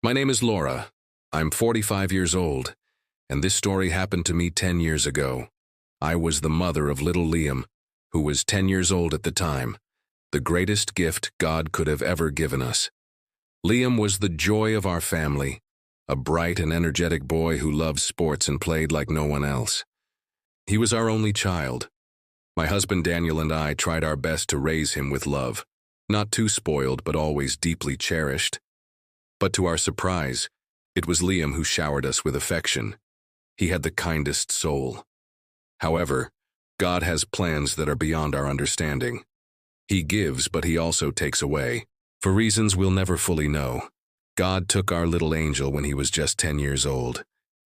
My name is Laura. I'm 45 years old, and this story happened to me 10 years ago. I was the mother of little Liam, who was 10 years old at the time, the greatest gift God could have ever given us. Liam was the joy of our family, a bright and energetic boy who loved sports and played like no one else. He was our only child. My husband Daniel and I tried our best to raise him with love, not too spoiled but always deeply cherished. But to our surprise, it was Liam who showered us with affection. He had the kindest soul. However, God has plans that are beyond our understanding. He gives, but he also takes away. For reasons we'll never fully know, God took our little angel when he was just 10 years old.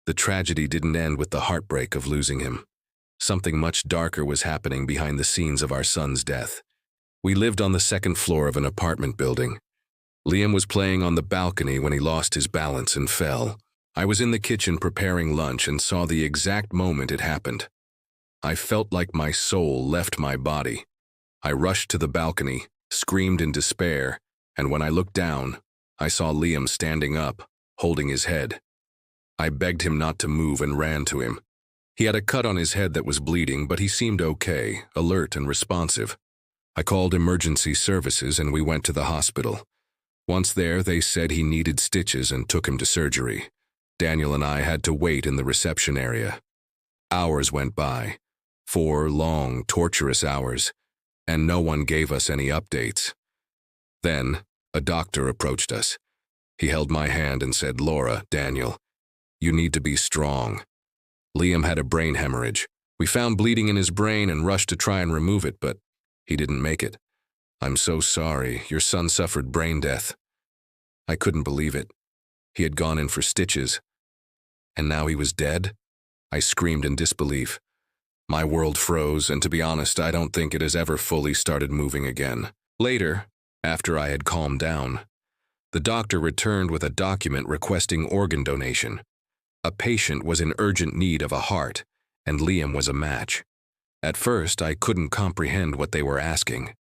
The tragedy didn't end with the heartbreak of losing him. Something much darker was happening behind the scenes of our son's death. We lived on the second floor of an apartment building. Liam was playing on the balcony when he lost his balance and fell. I was in the kitchen preparing lunch and saw the exact moment it happened. I felt like my soul left my body. I rushed to the balcony, screamed in despair, and when I looked down, I saw Liam standing up, holding his head. I begged him not to move and ran to him. He had a cut on his head that was bleeding, but he seemed okay, alert and responsive. I called emergency services and we went to the hospital. Once there, they said he needed stitches and took him to surgery. Daniel and I had to wait in the reception area. Hours went by, 4 long, torturous hours, and no one gave us any updates. Then, a doctor approached us. He held my hand and said, "Laura, Daniel, you need to be strong." Liam had a brain hemorrhage. We found bleeding in his brain and rushed to try and remove it, but he didn't make it. "I'm so sorry, your son suffered brain death." I couldn't believe it. He had gone in for stitches, and now he was dead? I screamed in disbelief. My world froze, and to be honest, I don't think it has ever fully started moving again. Later, after I had calmed down, the doctor returned with a document requesting organ donation. A patient was in urgent need of a heart, and Liam was a match. At first, I couldn't comprehend what they were asking.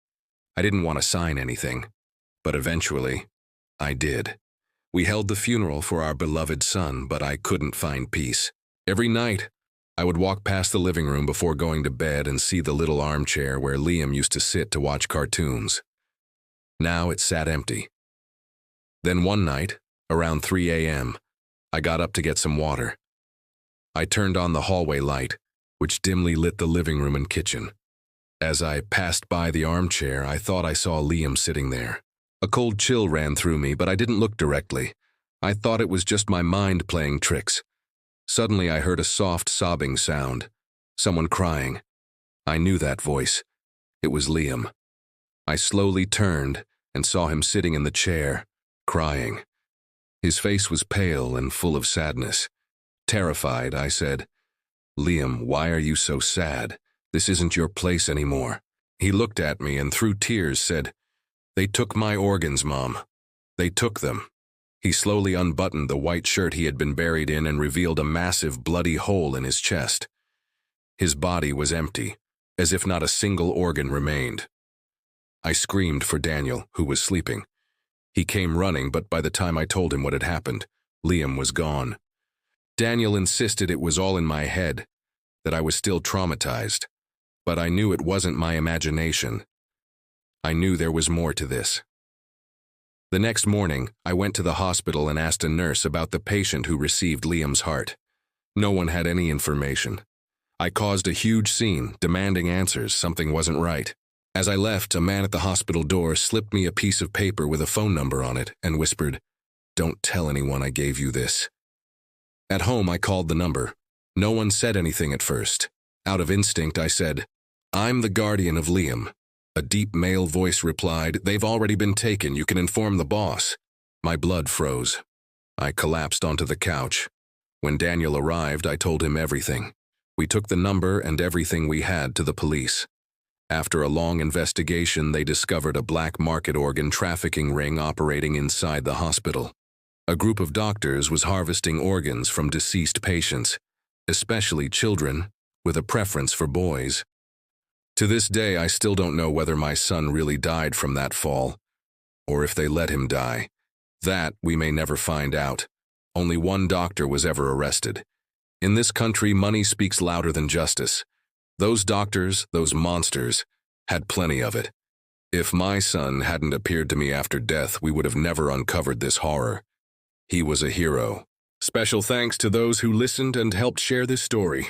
I didn't want to sign anything, but eventually, I did. We held the funeral for our beloved son, but I couldn't find peace. Every night, I would walk past the living room before going to bed and see the little armchair where Liam used to sit to watch cartoons. Now it sat empty. Then one night, around 3 a.m., I got up to get some water. I turned on the hallway light, which dimly lit the living room and kitchen. As I passed by the armchair, I thought I saw Liam sitting there. A cold chill ran through me, but I didn't look directly. I thought it was just my mind playing tricks. Suddenly I heard a soft sobbing sound, someone crying. I knew that voice. It was Liam. I slowly turned and saw him sitting in the chair, crying. His face was pale and full of sadness. Terrified, I said, "Liam, why are you so sad? This isn't your place anymore." He looked at me and through tears said, "They took my organs, Mom. They took them." He slowly unbuttoned the white shirt he had been buried in and revealed a massive bloody hole in his chest. His body was empty, as if not a single organ remained. I screamed for Daniel, who was sleeping. He came running, but by the time I told him what had happened, Liam was gone. Daniel insisted it was all in my head, that I was still traumatized, but I knew it wasn't my imagination. I knew there was more to this. The next morning, I went to the hospital and asked a nurse about the patient who received Liam's heart. No one had any information. I caused a huge scene, demanding answers. Something wasn't right. As I left, a man at the hospital door slipped me a piece of paper with a phone number on it and whispered, "Don't tell anyone I gave you this." At home, I called the number. No one said anything at first. Out of instinct, I said, "I'm the guardian of Liam." A deep male voice replied, "They've already been taken. You can inform the boss." My blood froze. I collapsed onto the couch. When Daniel arrived, I told him everything. We took the number and everything we had to the police. After a long investigation, they discovered a black market organ trafficking ring operating inside the hospital. A group of doctors was harvesting organs from deceased patients, especially children, with a preference for boys. To this day, I still don't know whether my son really died from that fall, or if they let him die. That we may never find out. Only one doctor was ever arrested. In this country, money speaks louder than justice. Those doctors, those monsters, had plenty of it. If my son hadn't appeared to me after death, we would have never uncovered this horror. He was a hero. Special thanks to those who listened and helped share this story.